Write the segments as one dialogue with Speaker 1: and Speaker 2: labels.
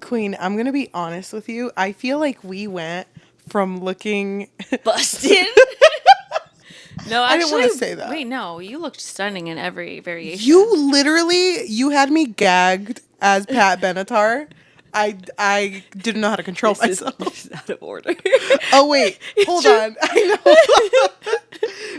Speaker 1: Queen, I'm going to be honest with you. I feel like we went from looking
Speaker 2: busted. No, actually,
Speaker 1: I didn't want to say that.
Speaker 2: Wait, no, you looked stunning in every variation.
Speaker 1: You had me gagged as Pat Benatar. I didn't know how to control myself.
Speaker 2: This is out of order.
Speaker 1: Oh, wait. Hold on. I know.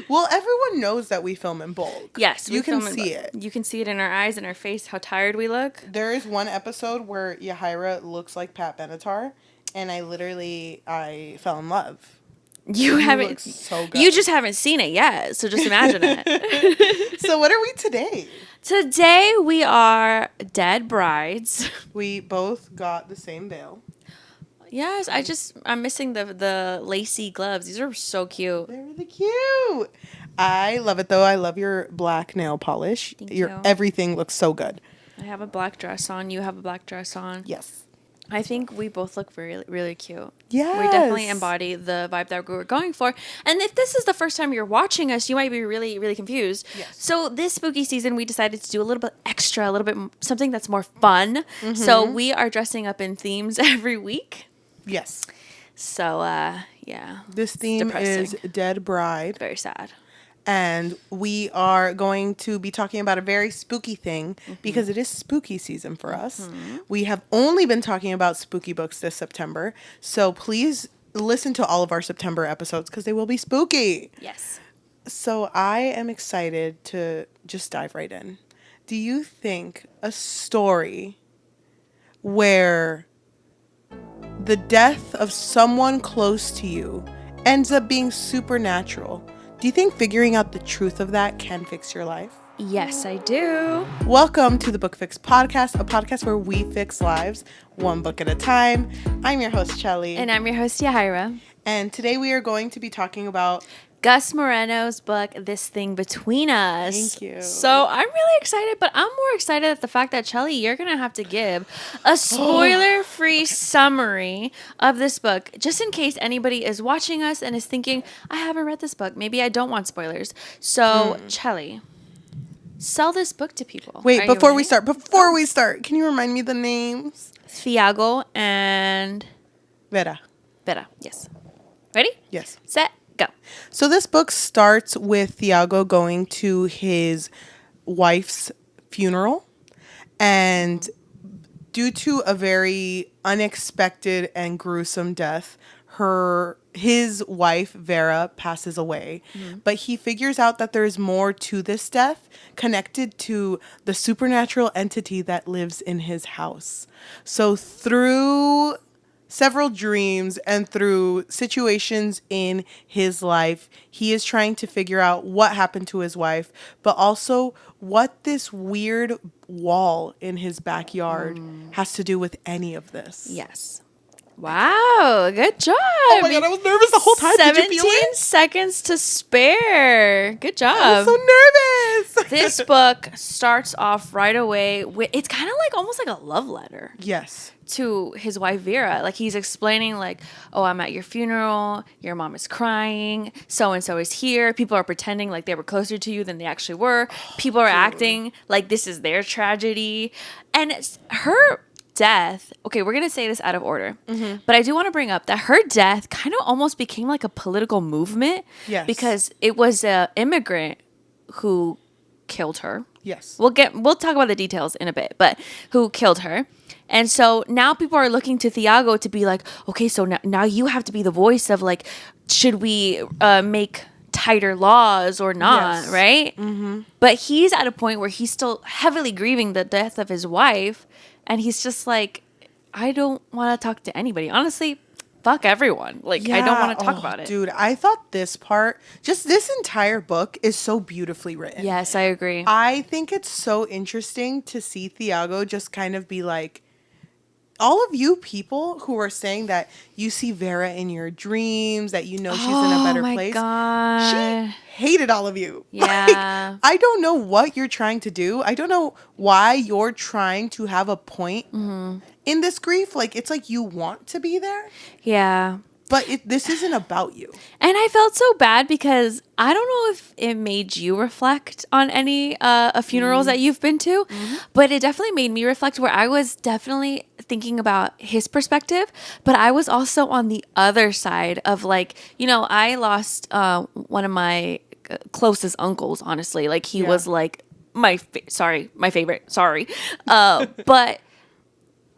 Speaker 1: Well, everyone knows that we film in bulk.
Speaker 2: Yes.
Speaker 1: You can see it.
Speaker 2: You can see it in our eyes and our face, how tired we look.
Speaker 1: There is one episode where Yahaira looks like Pat Benatar, and I fell in love.
Speaker 2: You haven't.
Speaker 1: So good.
Speaker 2: You just haven't seen it yet, so just imagine it.
Speaker 1: So what are we today?
Speaker 2: Today we are dead brides.
Speaker 1: We both got the same veil.
Speaker 2: Yes, I'm missing the lacy gloves. These are so cute.
Speaker 1: They're really cute. I love it though. I love your black nail polish.
Speaker 2: Thank you.
Speaker 1: Everything looks so good.
Speaker 2: I have a black dress on. You have a black dress on.
Speaker 1: Yes.
Speaker 2: I think we both look really, really cute.
Speaker 1: Yes.
Speaker 2: We definitely embody the vibe that we were going for. And if this is the first time you're watching us, you might be really, really confused.
Speaker 1: Yes.
Speaker 2: So this spooky season, we decided to do a little bit extra, a little bit something that's more fun. Mm-hmm. So we are dressing up in themes every week.
Speaker 1: Yes.
Speaker 2: So, yeah.
Speaker 1: This theme is Dead Bride.
Speaker 2: Very sad.
Speaker 1: And we are going to be talking about a very spooky thing because it is spooky season for us. We have only been talking about spooky books this September. So please listen to all of our September episodes because they will be spooky.
Speaker 2: Yes.
Speaker 1: So I am excited to just dive right in. Do you think a story where the death of someone close to you ends up being supernatural, do you think figuring out the truth of that can fix your life?
Speaker 2: Yes, I do.
Speaker 1: Welcome to the Book Fix Podcast, a podcast where we fix lives one book at a time. I'm your host, Shelly.
Speaker 2: And I'm your host, Yahaira.
Speaker 1: And today we are going to be talking about
Speaker 2: Gus Moreno's book, This Thing Between Us.
Speaker 1: Thank you.
Speaker 2: So I'm really excited, but I'm more excited at the fact that, Shelly, you're going to have to give a spoiler-free summary of this book, just in case anybody is watching us and is thinking, I haven't read this book. Maybe I don't want spoilers. So, Shelly, sell this book to people.
Speaker 1: Wait, before we start, can you remind me the names?
Speaker 2: Thiago and
Speaker 1: Vera.
Speaker 2: Vera, yes. Ready?
Speaker 1: Yes.
Speaker 2: Set. Go.
Speaker 1: So this book starts with Thiago going to his wife's funeral, and due to a very unexpected and gruesome death, his wife Vera passes away. But he figures out that there's more to this death connected to the supernatural entity that lives in his house. So through several dreams and through situations in his life, he is trying to figure out what happened to his wife, but also what this weird wall in his backyard has to do with any of this.
Speaker 2: Yes. Wow, good job.
Speaker 1: Oh my God, I was nervous the whole time.
Speaker 2: 17 seconds to spare. Good job.
Speaker 1: I was so nervous.
Speaker 2: This book starts off right away with, it's kind of like almost like a love letter.
Speaker 1: Yes.
Speaker 2: To his wife Vera. Like, he's explaining like, oh, I'm at your funeral, your mom is crying, so and so is here, people are pretending like they were closer to you than they actually were, people are acting like this is their tragedy, and her death, okay, we're gonna say this out of order, but I do want to bring up that her death kind of almost became like a political movement.
Speaker 1: Yes.
Speaker 2: Because it was an immigrant who killed her.
Speaker 1: Yes.
Speaker 2: We'll talk about the details in a bit, but who killed her. And so now people are looking to Thiago to be like, okay, so now you have to be the voice of like, should we make tighter laws or not,
Speaker 1: yes.
Speaker 2: right? Mm-hmm. But he's at a point where he's still heavily grieving the death of his wife, and he's just like, I don't want to talk to anybody. Honestly, fuck everyone. Like, I don't want to talk about it.
Speaker 1: Dude, I thought this part, just this entire book is so beautifully written.
Speaker 2: Yes, I agree.
Speaker 1: I think it's so interesting to see Thiago just kind of be like, all of you people who are saying that you see Vera in your dreams, that you know she's in a better place.
Speaker 2: God.
Speaker 1: She hated all of you.
Speaker 2: Yeah.
Speaker 1: Like, I don't know what you're trying to do. I don't know why you're trying to have a point in this grief. Like, it's like you want to be there.
Speaker 2: Yeah.
Speaker 1: But this isn't about you.
Speaker 2: And I felt so bad because I don't know if it made you reflect on any funerals that you've been to, but it definitely made me reflect where I was definitely thinking about his perspective, but I was also on the other side of like, I lost one of my closest uncles, honestly. Like he was like my favorite. Sorry. But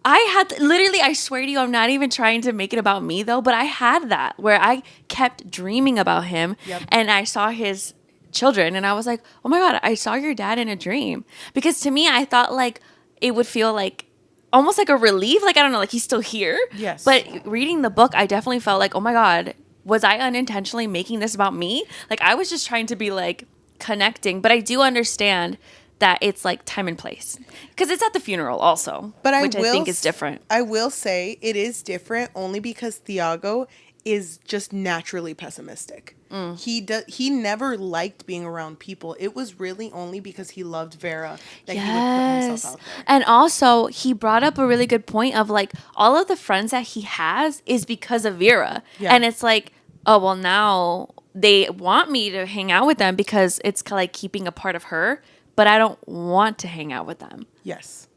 Speaker 2: I had literally, I swear to you, I'm not even trying to make it about me though, but I had that where I kept dreaming about him and I saw his children and I was like, oh my God, I saw your dad in a dream. Because to me, I thought like it would feel like almost like a relief. Like, I don't know, like he's still here.
Speaker 1: Yes.
Speaker 2: But reading the book, I definitely felt like, oh my God, was I unintentionally making this about me? Like I was just trying to be like connecting, but I do understand that it's like time and place because it's at the funeral also,
Speaker 1: but I
Speaker 2: think is different.
Speaker 1: I will say it is different only because Thiago is just naturally pessimistic. He never liked being around people. It was really only because he loved Vera that he would put himself out there.
Speaker 2: And also he brought up a really good point of like all of the friends that he has is because of Vera. Yeah. And it's like, oh, well now they want me to hang out with them because it's like keeping a part of her. But I don't want to hang out with them.
Speaker 1: Yes.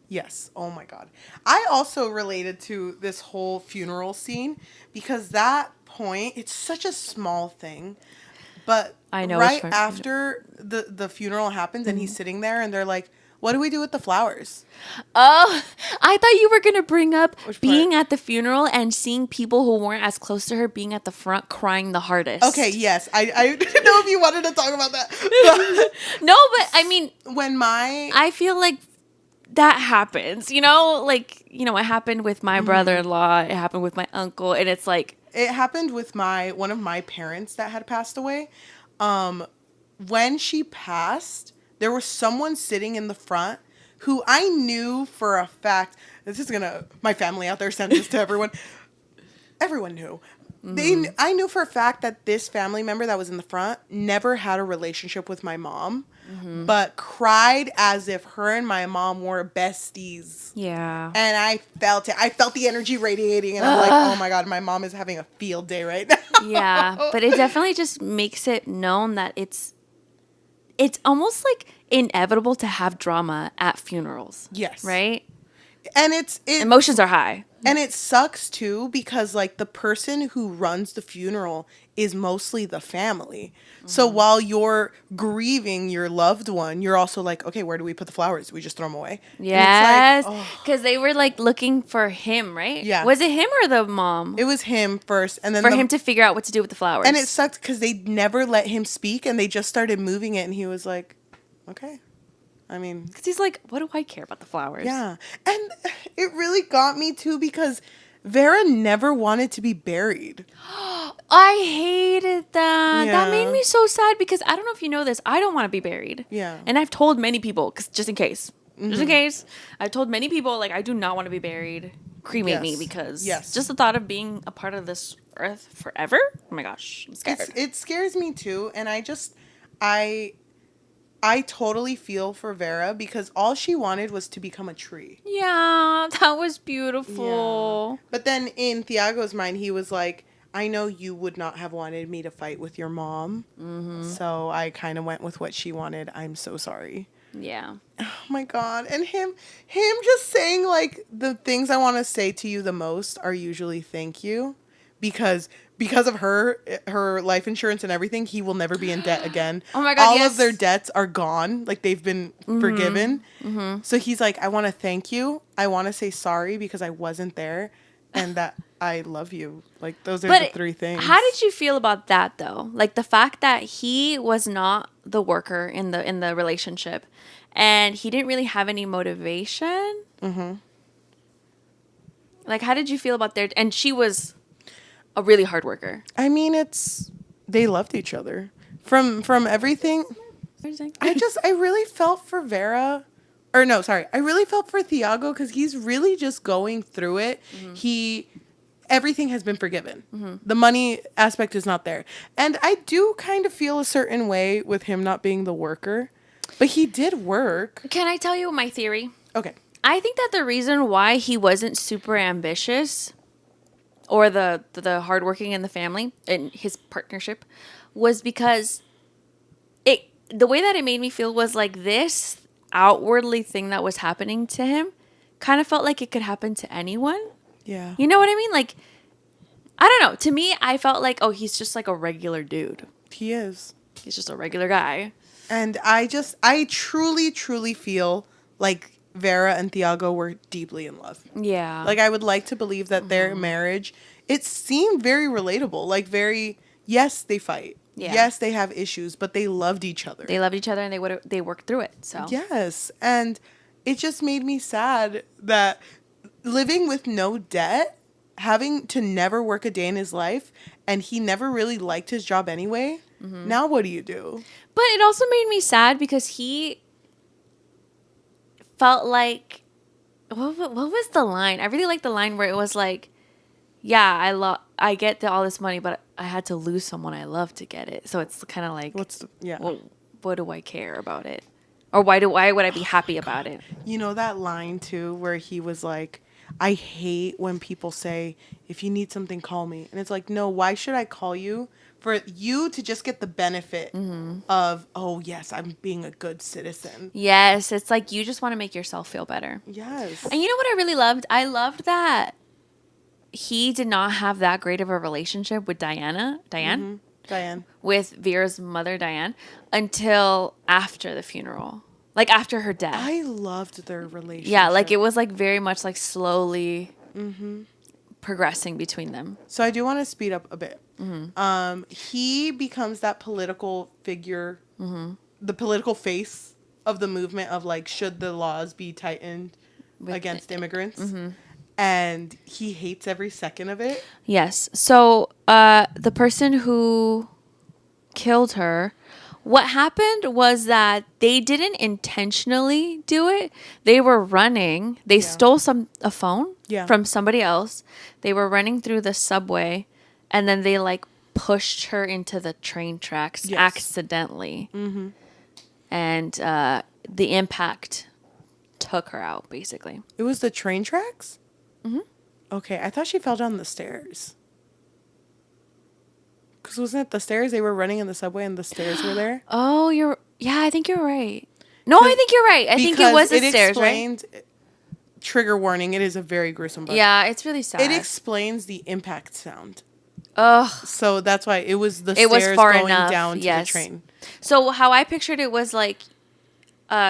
Speaker 1: Yes. Oh my God. I also related to this whole funeral scene because that point, it's such a small thing. But
Speaker 2: I know
Speaker 1: right after the funeral happens and he's sitting there and they're like, what do we do with the flowers?
Speaker 2: Oh, I thought you were going to bring up being at the funeral and seeing people who weren't as close to her being at the front crying the hardest.
Speaker 1: Okay, yes. I didn't know if you wanted to talk about that.
Speaker 2: No, but I mean,
Speaker 1: I
Speaker 2: feel like that happens, like, it happened with my brother-in-law, it happened with my uncle, and it's like.
Speaker 1: It happened with one of my parents that had passed away. When she passed, there was someone sitting in the front who I knew for a fact, my family out there sent this to everyone. Everyone knew. I knew for a fact that this family member that was in the front never had a relationship with my mom, but cried as if her and my mom were besties.
Speaker 2: Yeah.
Speaker 1: And I felt it. I felt the energy radiating, and I'm like, oh my God, my mom is having a field day right now.
Speaker 2: Yeah, but it definitely just makes it known that it's almost like inevitable to have drama at funerals.
Speaker 1: Yes.
Speaker 2: Right?
Speaker 1: And
Speaker 2: emotions are high.
Speaker 1: And it sucks too because like the person who runs the funeral is mostly the family. So while you're grieving your loved one, you're also like, okay, where do we put the flowers? Do we just throw them away?
Speaker 2: Yes. Because they were like looking for him, right?
Speaker 1: Yeah.
Speaker 2: Was it him or the mom?
Speaker 1: It was him first. And then
Speaker 2: for him to figure out what to do with the flowers.
Speaker 1: And it sucked because they never let him speak and they just started moving it and he was like, okay. I mean,
Speaker 2: because he's like, what do I care about the flowers?
Speaker 1: Yeah. And it really got me too because Vera never wanted to be buried.
Speaker 2: I hated that.
Speaker 1: Yeah.
Speaker 2: That made me so sad because I don't know if you know this. I don't want to be buried.
Speaker 1: Yeah.
Speaker 2: And I've told many people, cause just in case. I've told many people, like, I do not want to be buried. Cremate me because just the thought of being a part of this earth forever. Oh my gosh. I'm scared.
Speaker 1: It scares me too. And I totally feel for Vera because all she wanted was to become a tree.
Speaker 2: Yeah, that was beautiful.
Speaker 1: Yeah. But then in Thiago's mind, he was like, I know you would not have wanted me to fight with your mom. So I kind of went with what she wanted. I'm so sorry.
Speaker 2: Yeah.
Speaker 1: Oh my God. And him just saying like the things I want to say to you the most are usually thank you because of her life insurance and everything, he will never be in debt again.
Speaker 2: Oh my God,
Speaker 1: all of their debts are gone. Like they've been forgiven. So he's like, I want to thank you. I want to say sorry because I wasn't there and that I love you. Like those are the three things.
Speaker 2: How did you feel about that though? Like the fact that he was not the worker in the relationship and he didn't really have any motivation. Like how did you feel about and she was a really hard worker.
Speaker 1: I mean, they loved each other from everything. I really felt for Vera, or no, sorry, I really felt for Thiago because he's really just going through it. Everything has been forgiven. The money aspect is not there, and I do kind of feel a certain way with him not being the worker, but he did work.
Speaker 2: Can I tell you my theory?
Speaker 1: Okay.
Speaker 2: I think that the reason why he wasn't super ambitious or the hardworking in the family and his partnership was because the way that it made me feel was like this outwardly thing that was happening to him kind of felt like it could happen to anyone.
Speaker 1: Yeah.
Speaker 2: You know what I mean? Like, I don't know. To me, I felt like, oh, he's just like a regular dude.
Speaker 1: He is.
Speaker 2: He's just a regular guy.
Speaker 1: And I truly, truly feel like Vera and Thiago were deeply in love.
Speaker 2: Yeah.
Speaker 1: Like, I would like to believe that their marriage, it seemed very relatable. Like, very, yes, they fight.
Speaker 2: Yeah.
Speaker 1: Yes, they have issues, but they loved each other.
Speaker 2: They loved each other and they worked through it. So
Speaker 1: Yes. And it just made me sad that living with no debt, having to never work a day in his life, and he never really liked his job anyway. Now what do you do?
Speaker 2: But it also made me sad because he felt like what was the line? I really liked the line where it was like, yeah, I get all this money, but I had to lose someone I love to get it. So it's kind of like, well, what do I care about it? Or why would I be happy about it?
Speaker 1: You know that line too where he was like, I hate when people say, if you need something, call me. And it's like, no, why should I call you? For you to just get the benefit of, oh, yes, I'm being a good citizen.
Speaker 2: Yes, it's like you just want to make yourself feel better.
Speaker 1: Yes.
Speaker 2: And you know what I really loved? I loved that he did not have that great of a relationship with Diane, with Vera's mother, Diane, until after the funeral. Like after her death.
Speaker 1: I loved their relationship.
Speaker 2: Yeah, like it was like very much like slowly progressing between them.
Speaker 1: So I do want to speed up a bit. He becomes that political figure, the political face of the movement of like, should the laws be tightened against immigrants? And he hates every second of it.
Speaker 2: Yes. So the person who killed her, what happened was that they didn't intentionally do it. They were running. They stole a phone from somebody else. They were running through the subway, and then they like pushed her into the train tracks accidentally. And the impact took her out, basically.
Speaker 1: It was the train tracks? Okay, I thought she fell down the stairs. Because wasn't it the stairs? They were running in the subway and the stairs were there?
Speaker 2: Oh, I think you're right. No, I think you're right. I think it was the stairs, right?
Speaker 1: Trigger warning, it is a very gruesome book.
Speaker 2: Yeah, it's really sad.
Speaker 1: It explains the impact sound.
Speaker 2: Ugh.
Speaker 1: So that's why it was the stairs
Speaker 2: far
Speaker 1: going
Speaker 2: enough,
Speaker 1: down to the train.
Speaker 2: So how I pictured it was like,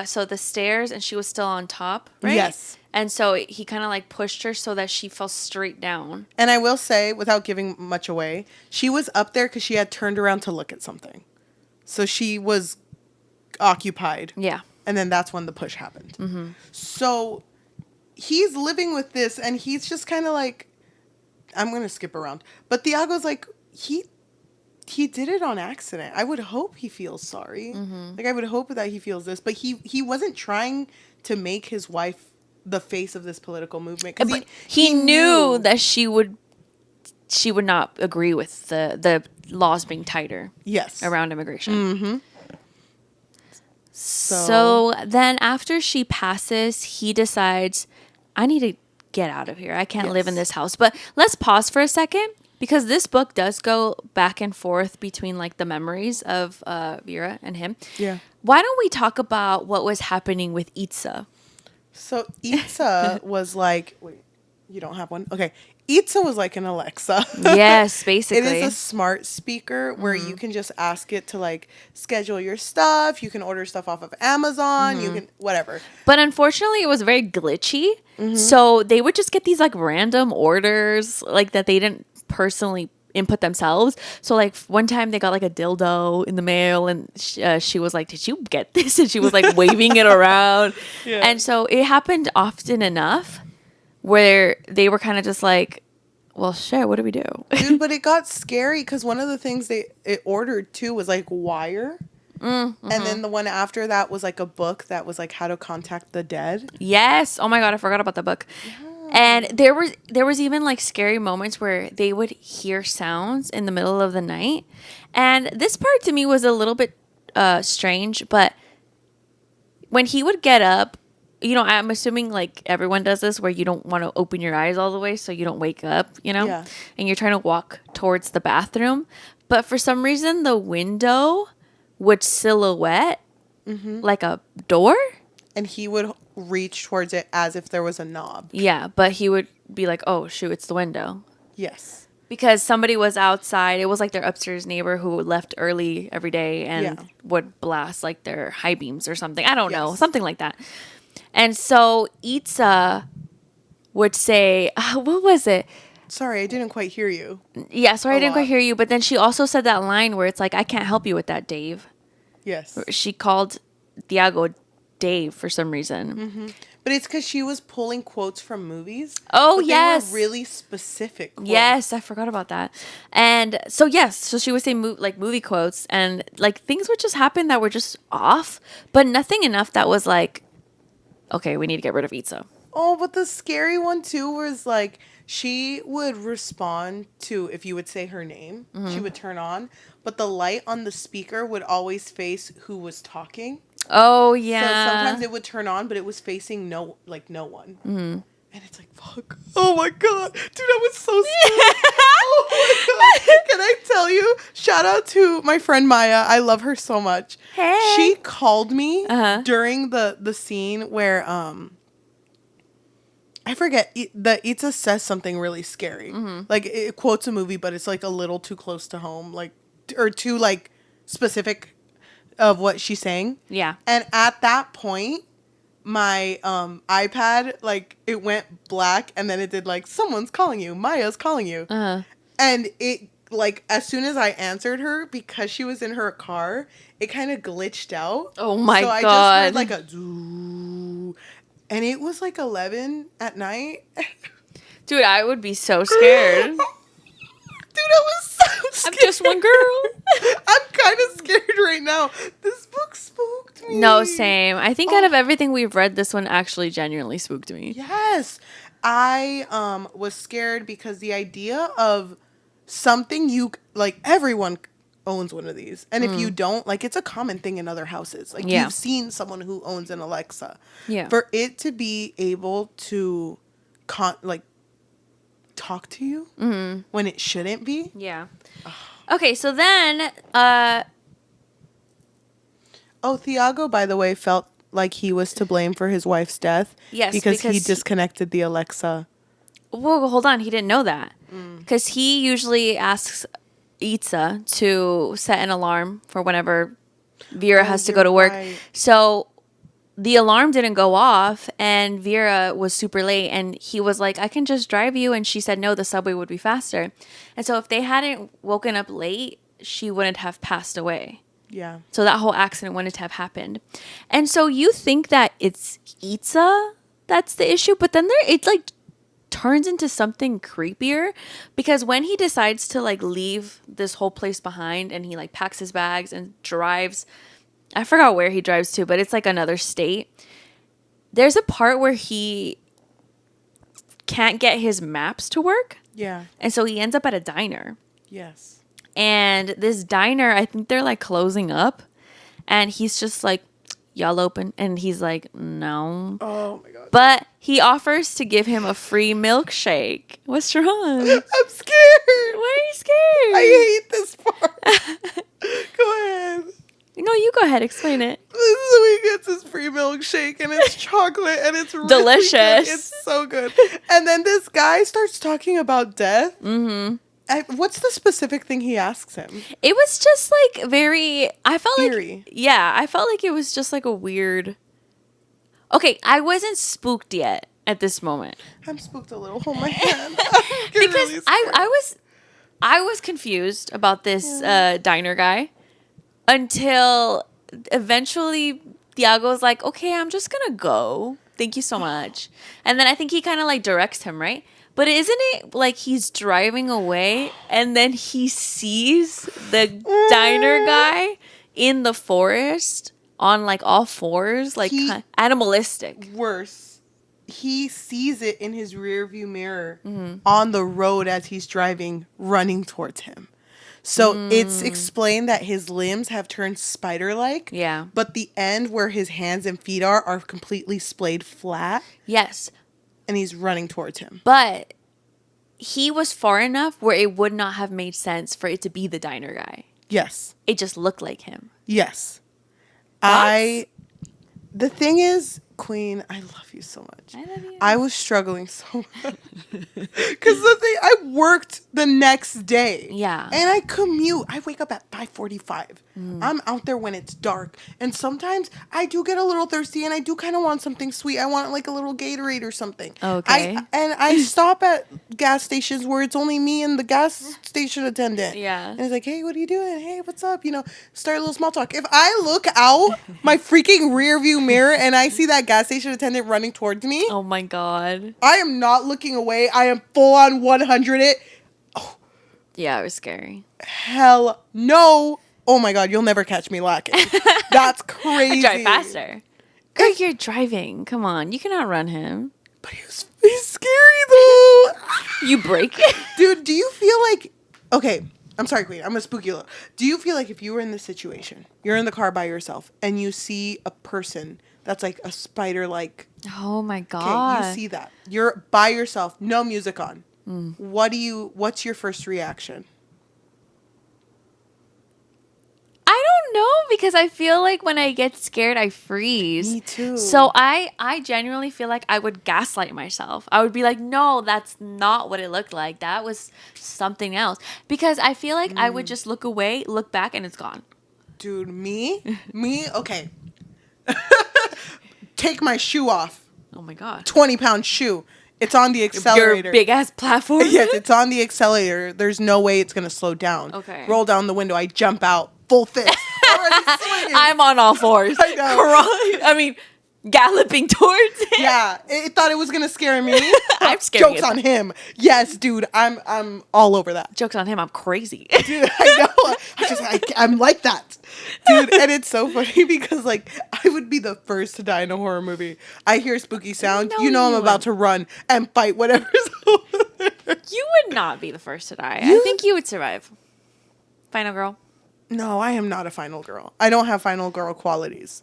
Speaker 2: so the stairs and she was still on top, right?
Speaker 1: Yes.
Speaker 2: And so he kind of like pushed her so that she fell straight down.
Speaker 1: And I will say, without giving much away, she was up there because she had turned around to look at something. So she was occupied.
Speaker 2: Yeah.
Speaker 1: And then that's when the push happened. So he's living with this and he's just kind of like, I'm going to skip around. But Thiago's like, he did it on accident. I would hope he feels sorry. Like, I would hope that he feels this. But he wasn't trying to make his wife the face of this political movement.
Speaker 2: But he knew that she would not agree with the laws being tighter.
Speaker 1: Yes.
Speaker 2: Around immigration. So then after she passes, he decides, I need to get out of here. I can't live in this house. But let's pause for a second, because this book does go back and forth between like the memories of Vera and him.
Speaker 1: Yeah.
Speaker 2: Why don't we talk about what was happening with Itza?
Speaker 1: So Itza was like, wait, you don't have one? Okay. Itza was like an Alexa.
Speaker 2: Yes, basically.
Speaker 1: It is a smart speaker where you can just ask it to like schedule your stuff. You can order stuff off of Amazon. You can, whatever.
Speaker 2: But unfortunately, it was very glitchy. So they would just get these like random orders like that they didn't personally input themselves. So like one time they got like a dildo in the mail and she was like, did you get this? And she was like waving it around. Yeah. And so it happened often enough where they were kind of just like, well, shit, what do we do?
Speaker 1: Dude, but it got scary because one of the things it ordered too was like wire. And then the one after that was like a book that was like how to contact the dead.
Speaker 2: Yes. Oh my God, I forgot about the book. Yeah. And there was even like scary moments where they would hear sounds in the middle of the night. And this part to me was a little bit strange, but when he would get up I'm assuming like everyone does this where you don't want to open your eyes all the way so you don't wake up,
Speaker 1: Yeah.
Speaker 2: and you're trying to walk towards the bathroom. But for some reason, the window would silhouette like a door.
Speaker 1: And he would reach towards it as if there was a knob.
Speaker 2: Yeah, but he would be like, oh, shoot, it's the window.
Speaker 1: Yes.
Speaker 2: Because somebody was outside. It was like their upstairs neighbor who left early every day and would blast like their high beams or something. I don't know. Something like that. And so Itza would say, what was it?
Speaker 1: Sorry, I didn't quite hear you.
Speaker 2: Yeah, sorry, I didn't quite hear you. But then she also said that line where it's like, I can't help you with that, Dave.
Speaker 1: Yes.
Speaker 2: She called Thiago Dave for some reason.
Speaker 1: Mm-hmm. But it's because she was pulling quotes from movies.
Speaker 2: Oh,
Speaker 1: but
Speaker 2: yes.
Speaker 1: They were really specific quotes.
Speaker 2: Yes, I forgot about that. And so, so she would say like movie quotes and like things would just happen that were just off, but nothing enough that was like, okay, we need to get rid of Itza.
Speaker 1: Oh, but the scary one too was like she would respond to if you would say her name, she would turn on, but the light on the speaker would always face who was talking.
Speaker 2: Oh, yeah.
Speaker 1: So sometimes it would turn on, but it was facing no one. Mm-hmm. And it's like, fuck. Oh my God. Dude, I was so scared. Oh my God. Can I tell you? Shout out to my friend Maya. I love her so much.
Speaker 2: Hey.
Speaker 1: She called me during the scene where, I forget, the Itza says something really scary. Mm-hmm. Like, it quotes a movie, but it's like a little too close to home. Like, or too like specific of what she's saying.
Speaker 2: Yeah.
Speaker 1: And at that point, my iPad, like, it went black and then it did like, someone's calling you, Maya's calling you. And it, like, as soon as I answered her, because she was in her car, it kind of glitched out.
Speaker 2: Oh my God.
Speaker 1: So I just heard like a doo, and it was like 11 at night.
Speaker 2: Dude, I would be so scared.
Speaker 1: Dude, I was so scared.
Speaker 2: I'm just one girl.
Speaker 1: I'm kind of scared right now. This book spooked me.
Speaker 2: No, same. I think out of everything we've read, this one actually genuinely spooked me.
Speaker 1: Yes. I was scared because the idea of something like, everyone owns one of these. And if you don't, like, it's a common thing in other houses. Like, you've seen someone who owns an Alexa.
Speaker 2: Yeah.
Speaker 1: For it to be able to, talk to you when it shouldn't be.
Speaker 2: Yeah. Okay, so then
Speaker 1: Thiago, by the way, felt like he was to blame for his wife's death.
Speaker 2: Yes,
Speaker 1: because he disconnected the Alexa.
Speaker 2: Whoa, hold on, he didn't know that. Because he usually asks Itza to set an alarm for whenever Vera has to go to work.
Speaker 1: Right.
Speaker 2: So the alarm didn't go off and Vera was super late and he was like, I can just drive you. And she said, no, the subway would be faster. And so if they hadn't woken up late, she wouldn't have passed away.
Speaker 1: Yeah.
Speaker 2: So that whole accident wouldn't have happened. And so you think that it's Itza that's the issue, but then it like turns into something creepier because when he decides to like leave this whole place behind and he like packs his bags and drives, I forgot where he drives to, but it's like another state. There's a part where he can't get his maps to work.
Speaker 1: Yeah.
Speaker 2: And so he ends up at a diner.
Speaker 1: Yes.
Speaker 2: And this diner, I think they're like closing up. And he's just like, y'all open? And he's like, no.
Speaker 1: Oh my God.
Speaker 2: But he offers to give him a free milkshake. What's wrong?
Speaker 1: I'm scared.
Speaker 2: Why are you scared?
Speaker 1: I hate this part. Go ahead.
Speaker 2: No, you go ahead. Explain it.
Speaker 1: So he gets his free milkshake and it's chocolate and it's really
Speaker 2: delicious.
Speaker 1: Good. It's so good. And then this guy starts talking about death. Mm-hmm. What's the specific thing he asks him?
Speaker 2: It was just like very, I felt
Speaker 1: eerie.
Speaker 2: Like, yeah, I felt like it was just like a weird. Okay, I wasn't spooked yet at this moment.
Speaker 1: I'm spooked a little. Hold my hand.
Speaker 2: Because
Speaker 1: really
Speaker 2: I was confused about this diner guy until eventually Thiago's like, okay, I'm just gonna go. Thank you so much. And then I think he kind of like directs him, right? But isn't it like he's driving away and then he sees the diner guy in the forest on like all fours, like animalistic?
Speaker 1: Worse. He sees it in his rear view mirror on the road as he's driving, running towards him. So it's explained that his limbs have turned spider-like.
Speaker 2: Yeah.
Speaker 1: But the end where his hands and feet are completely splayed flat.
Speaker 2: Yes.
Speaker 1: And he's running towards him.
Speaker 2: But he was far enough where it would not have made sense for it to be the diner guy.
Speaker 1: Yes.
Speaker 2: It just looked like him.
Speaker 1: Yes.
Speaker 2: Thoughts?
Speaker 1: The thing is, Queen, I love you so much.
Speaker 2: I love you.
Speaker 1: I was struggling so much. Because the thing, I worked the next day.
Speaker 2: Yeah.
Speaker 1: And I commute. I wake up at 5:45. I'm out there when it's dark. And sometimes I do get a little thirsty and I do kind of want something sweet. I want like a little Gatorade or something.
Speaker 2: Okay.
Speaker 1: I stop at gas stations where it's only me and the gas station attendant.
Speaker 2: Yeah.
Speaker 1: And it's like, hey, what are you doing? Hey, what's up? You know, start a little small talk. If I look out my freaking rear view mirror and I see that gas station attendant running towards me,
Speaker 2: Oh my God.
Speaker 1: I am not looking away. I am full on 100 it.
Speaker 2: Yeah, it was scary.
Speaker 1: Hell no. Oh my God, you'll never catch me lacking. That's crazy.
Speaker 2: Drive faster. Girl, you're driving. Come on. You can outrun him.
Speaker 1: But he's scary though.
Speaker 2: You break it?
Speaker 1: Dude, do you feel like... Okay, I'm sorry, Queen. I'm going to spook you a little. Do you feel like if you were in this situation, you're in the car by yourself, and you see a person that's like a spider-like...
Speaker 2: Oh my
Speaker 1: Okay,
Speaker 2: God.
Speaker 1: you see that. You're by yourself, no music on. What's your first reaction?
Speaker 2: I don't know, because I feel like when I get scared, I freeze.
Speaker 1: Me too.
Speaker 2: So I genuinely feel like I would gaslight myself. I would be like, no, that's not what it looked like. That was something else. Because I feel like I would just look away, look back, and it's gone.
Speaker 1: Dude, me, okay. Take my shoe off.
Speaker 2: Oh my God.
Speaker 1: 20-pound shoe. It's on the accelerator.
Speaker 2: Your big ass platform?
Speaker 1: Yes, it's on the accelerator. There's no way it's going to slow down.
Speaker 2: Okay.
Speaker 1: Roll down the window. I jump out. Full fist. Already swinging.
Speaker 2: I'm on all fours.
Speaker 1: I know.
Speaker 2: Galloping towards it.
Speaker 1: Yeah. It thought it was going to scare me.
Speaker 2: I'm scared.
Speaker 1: Joke's on him. Yes, dude. I'm all over that.
Speaker 2: Joke's on him. I'm crazy.
Speaker 1: Dude, I know. I'm like that. Dude, and it's so funny because, like, I would be the first to die in a horror movie. I hear spooky sound.
Speaker 2: No,
Speaker 1: you know I'm
Speaker 2: you
Speaker 1: about to run and fight whatever's over there.
Speaker 2: You would not be the first to die. I think you would survive. Final girl.
Speaker 1: No, I am not a final girl. I don't have final girl qualities.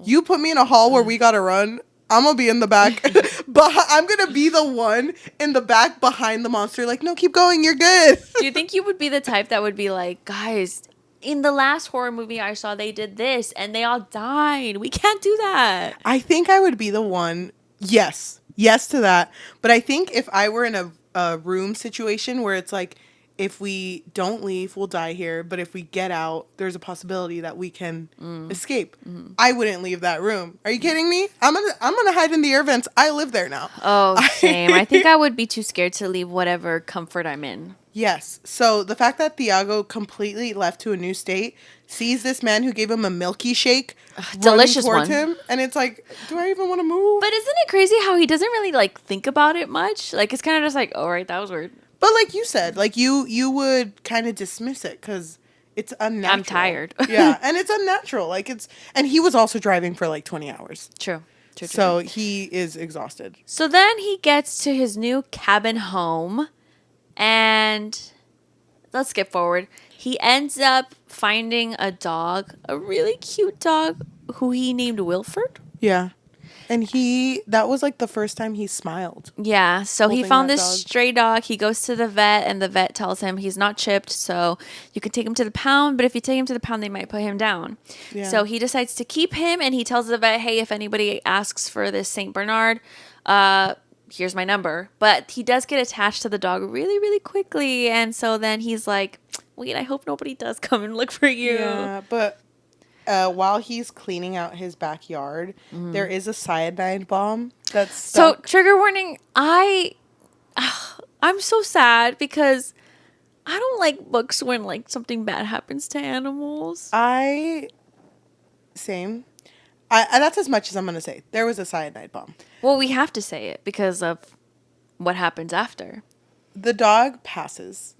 Speaker 1: You put me in a hall where we gotta run, I'm gonna be in the back. But I'm gonna be the one in the back behind the monster. Like, no, keep going. You're good.
Speaker 2: Do you think you would be the type that would be like, guys, in the last horror movie I saw, they did this and they all died. We can't do that.
Speaker 1: I think I would be the one. Yes to that. But I think if I were in a room situation where it's like, if we don't leave, we'll die here. But if we get out, there's a possibility that we can escape. I wouldn't leave that room. Are you kidding me? I'm gonna hide in the air vents. I live there now.
Speaker 2: Oh, same. I think I would be too scared to leave whatever comfort I'm in.
Speaker 1: Yes. So the fact that Thiago completely left to a new state, sees this man who gave him a milky shake,
Speaker 2: delicious
Speaker 1: towards
Speaker 2: one.
Speaker 1: him, and it's like, do I even want to move?
Speaker 2: But isn't it crazy how he doesn't really like think about it much? Like it's kind of just like, oh right, that was weird.
Speaker 1: But like you said, like you would kind of dismiss it because it's unnatural.
Speaker 2: I'm tired.
Speaker 1: Yeah, and it's unnatural. Like and he was also driving for like 20 hours.
Speaker 2: True.
Speaker 1: So he is exhausted.
Speaker 2: So then he gets to his new cabin home, and let's skip forward. He ends up finding a dog, a really cute dog, who he named Wilford.
Speaker 1: Yeah. And that was like the first time he smiled.
Speaker 2: Yeah, so he
Speaker 1: Holding
Speaker 2: found
Speaker 1: that
Speaker 2: this
Speaker 1: dog.
Speaker 2: stray dog. He goes to the vet, and the vet tells him he's not chipped, so you can take him to the pound, but if you take him to the pound, they might put him down.
Speaker 1: Yeah.
Speaker 2: So he decides to keep him, and he tells the vet, hey, if anybody asks for this St. Bernard, here's my number. But he does get attached to the dog really, really quickly, and so then he's like, wait, I hope nobody does come and look for you.
Speaker 1: Yeah, but while he's cleaning out his backyard, there is a cyanide bomb that's stuck.
Speaker 2: So, trigger warning, I'm so sad because I don't like books when like something bad happens to animals.
Speaker 1: Same. That's as much as I'm going to say. There was a cyanide bomb.
Speaker 2: Well, we have to say it because of what happens after.
Speaker 1: The dog passes.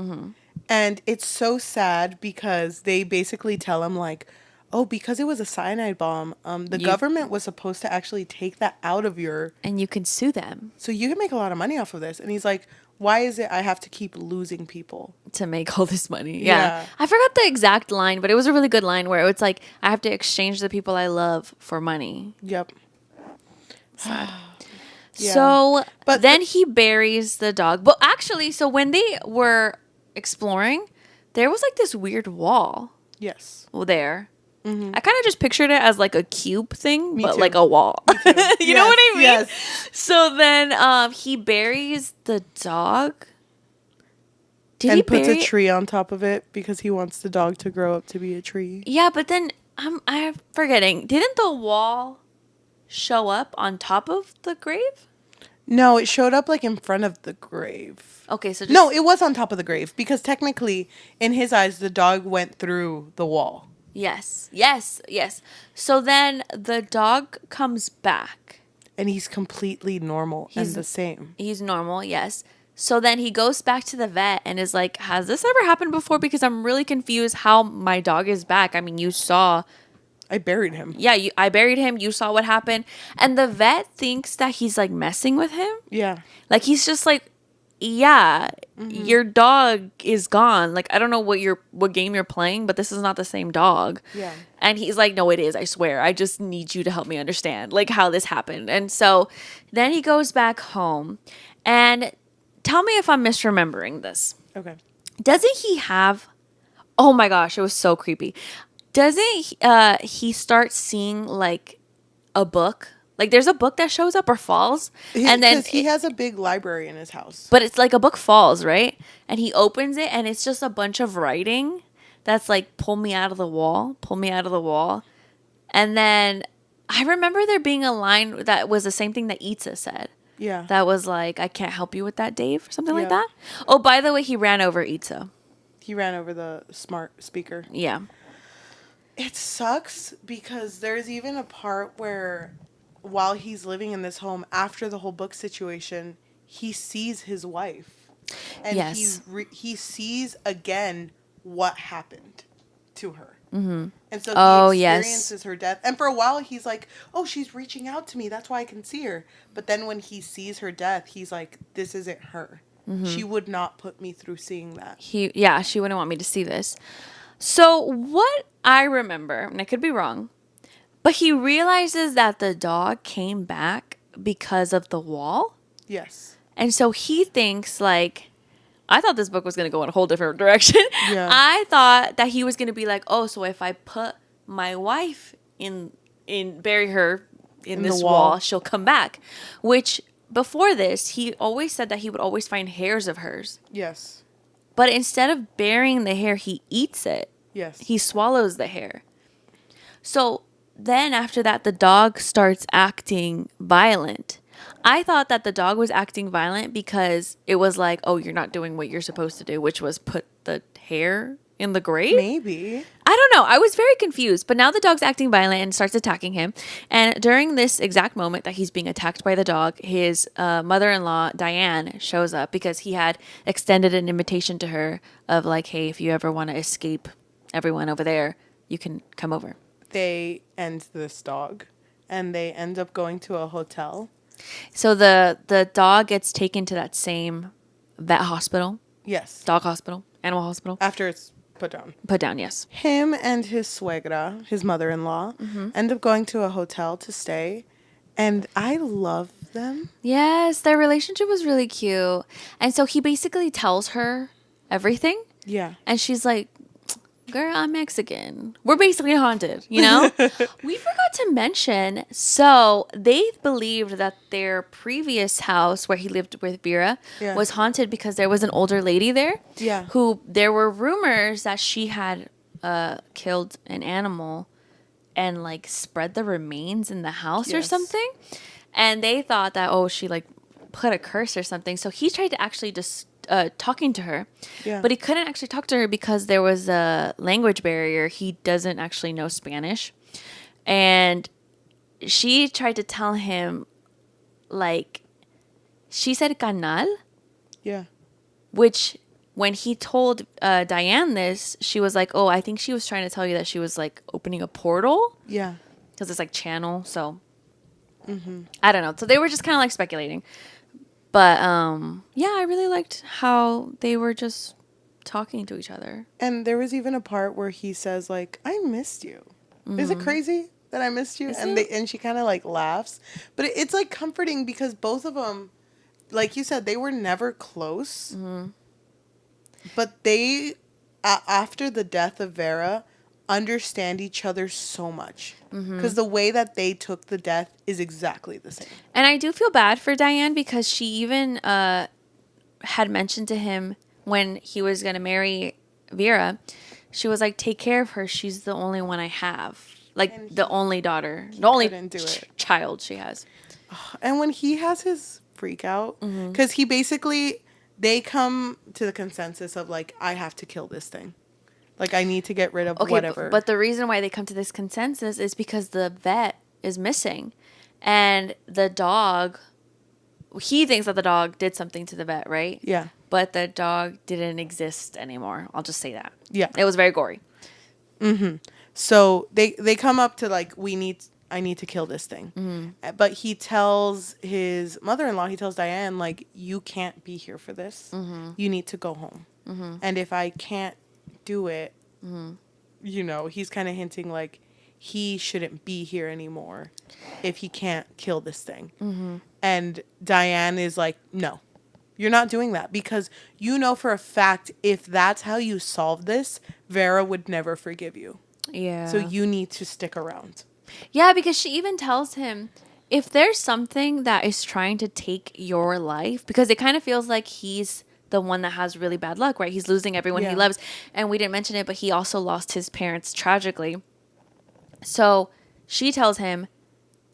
Speaker 1: And it's so sad because they basically tell him like, oh, because it was a cyanide bomb, the government was supposed to actually take that out of your...
Speaker 2: And you can sue them.
Speaker 1: So you can make a lot of money off of this. And he's like, Why is it I have to keep losing people?
Speaker 2: To make all this money.
Speaker 1: Yeah.
Speaker 2: I forgot the exact line, but it was a really good line where it's like, I have to exchange the people I love for money.
Speaker 1: Yep.
Speaker 2: Sad.
Speaker 1: Yeah.
Speaker 2: So
Speaker 1: But
Speaker 2: then he buries the dog. But actually, so when they were exploring, there was like this weird wall
Speaker 1: Yes.
Speaker 2: there. I kind of just pictured it as like a cube thing,
Speaker 1: Me
Speaker 2: but
Speaker 1: too.
Speaker 2: like a wall.
Speaker 1: Me too.
Speaker 2: You know what I mean?
Speaker 1: Yes.
Speaker 2: So then he buries the dog. Did he
Speaker 1: And puts a
Speaker 2: bury it?
Speaker 1: tree on top of it because he wants the dog to grow up to be a tree.
Speaker 2: Yeah, but then I'm forgetting. Didn't the wall show up on top of the grave?
Speaker 1: No, it showed up like in front of the grave.
Speaker 2: Okay, so just,
Speaker 1: No, it was on top of the grave because technically, in his eyes, the dog went through the wall.
Speaker 2: yes. So then the dog comes back.
Speaker 1: And he's completely normal and the same.
Speaker 2: He's normal, yes. So then he goes back to the vet and is like, has this ever happened before? Because I'm really confused how my dog is back. I mean, you saw.
Speaker 1: I buried him.
Speaker 2: Yeah, I buried him. You saw what happened. And the vet thinks that he's like messing with him.
Speaker 1: Yeah.
Speaker 2: Like he's just like, yeah, your dog is gone. Like I don't know what game you're playing, but this is not the same dog.
Speaker 1: Yeah.
Speaker 2: And he's like, no, it is. I swear. I just need you to help me understand like how this happened. And so then he goes back home, and tell me if I'm misremembering this.
Speaker 1: Okay.
Speaker 2: Doesn't he have? Oh my gosh, it was so creepy. Doesn't he start seeing like a book? Like there's a book that shows up or falls, and then
Speaker 1: he has a big library in his house.
Speaker 2: but it's like a book falls, right? And he opens it, and it's just a bunch of writing that's like, pull me out of the wall, pull me out of the wall. And then I remember there being a line that was the same thing that Itza said.
Speaker 1: Yeah.
Speaker 2: That was like, I can't help you with that, Dave, or something like
Speaker 1: Yeah.
Speaker 2: that. Oh, by the way, he ran over Itza.
Speaker 1: He ran over the smart speaker.
Speaker 2: Yeah.
Speaker 1: It sucks because there's even a part where while he's living in this home after the whole book situation, he sees his wife. And
Speaker 2: Yes.
Speaker 1: he sees again what happened to her.
Speaker 2: Mm-hmm.
Speaker 1: And so
Speaker 2: Oh,
Speaker 1: he
Speaker 2: yes.
Speaker 1: experiences her death. And for a while he's like, oh, she's reaching out to me. That's why I can see her. But then when he sees her death, he's like, this isn't her.
Speaker 2: Mm-hmm.
Speaker 1: She would not put me through seeing that.
Speaker 2: She wouldn't want me to see this. So what I remember, and I could be wrong, but he realizes that the dog came back because of the wall.
Speaker 1: Yes.
Speaker 2: And so he thinks like, I thought this book was going to go in a whole different direction.
Speaker 1: Yeah.
Speaker 2: I thought that he was going to be like, oh, so if I put my wife bury her in this
Speaker 1: the
Speaker 2: wall,
Speaker 1: wall,
Speaker 2: she'll come back. Which before this, he always said that he would always find hairs of hers.
Speaker 1: Yes.
Speaker 2: But instead of burying the hair, he eats it.
Speaker 1: Yes.
Speaker 2: He swallows the hair. So then after that, the dog starts acting violent. I thought that the dog was acting violent because it was like, oh, you're not doing what you're supposed to do, which was put the hair in the grave.
Speaker 1: Maybe.
Speaker 2: I don't know. I was very confused. But now the dog's acting violent and starts attacking him. And during this exact moment that he's being attacked by the dog, his mother-in-law, Diane, shows up because he had extended an invitation to her of like, hey, if you ever want to escape everyone over there, you can come over.
Speaker 1: They end this dog and they end up going to a hotel.
Speaker 2: So the dog gets taken to that same vet hospital.
Speaker 1: Yes.
Speaker 2: Dog hospital. Animal hospital.
Speaker 1: After it's put down.
Speaker 2: Put down, yes.
Speaker 1: Him and his suegra, his mother-in-law, end up going to a hotel to stay. And I love them.
Speaker 2: Yes, their relationship was really cute. And so he basically tells her everything.
Speaker 1: Yeah.
Speaker 2: And she's like, girl, I'm Mexican. We're basically haunted, you know? We forgot to mention, so they believed that their previous house where he lived with Vera was haunted because there was an older lady there.
Speaker 1: Yeah.
Speaker 2: Who, there were rumors that she had killed an animal and like spread the remains in the house or something. And they thought that, oh, she like put a curse or something. So he tried to actually just talking to her, but he couldn't actually talk to her because there was a language barrier. He doesn't actually know Spanish, and she tried to tell him, like, she said "canal," which when he told Diane this, she was like, "Oh, I think she was trying to tell you that she was like opening a portal."
Speaker 1: Yeah,
Speaker 2: because it's like channel. So I don't know. So they were just kind of like speculating. But yeah, I really liked how they were just talking to each other.
Speaker 1: And there was even a part where he says like, "I missed you." Is it crazy that I missed you?
Speaker 2: Is
Speaker 1: And
Speaker 2: it?
Speaker 1: she kind of like laughs, but it's like comforting because both of them, like you said, they were never close. But they, after the death of Vera, understand each other so much because the way that they took the death is exactly the same.
Speaker 2: And I do feel bad for Diane because she even had mentioned to him when he was going to marry Vera, she was like, take care of her. She's the only one I have. Like,
Speaker 1: And
Speaker 2: the only daughter, the only
Speaker 1: couldn't do it.
Speaker 2: child she has.
Speaker 1: And when he has his freak out, because he basically, they come to the consensus of like, I have to kill this thing. Like, I need to get rid of
Speaker 2: Okay,
Speaker 1: whatever.
Speaker 2: but the reason why they come to this consensus is because the vet is missing. And the dog, he thinks that the dog did something to the vet, right?
Speaker 1: Yeah.
Speaker 2: But the dog didn't exist anymore. I'll just say that.
Speaker 1: Yeah.
Speaker 2: It was very gory.
Speaker 1: So they come up to like, I need to kill this thing. But he tells his mother-in-law, he tells Diane, like, you can't be here for this. You need to go home. And if I can't do it, you know, he's kind of hinting like he shouldn't be here anymore if he can't kill this thing. And Diane is like, no, you're not doing that because you know for a fact if that's how you solve this, Vera would never forgive you.
Speaker 2: Yeah.
Speaker 1: So you need to stick around.
Speaker 2: Yeah, because she even tells him if there's something that is trying to take your life, because it kind of feels like he's the one that has really bad luck, right? He's losing everyone he loves. And we didn't mention it, but he also lost his parents tragically. So she tells him,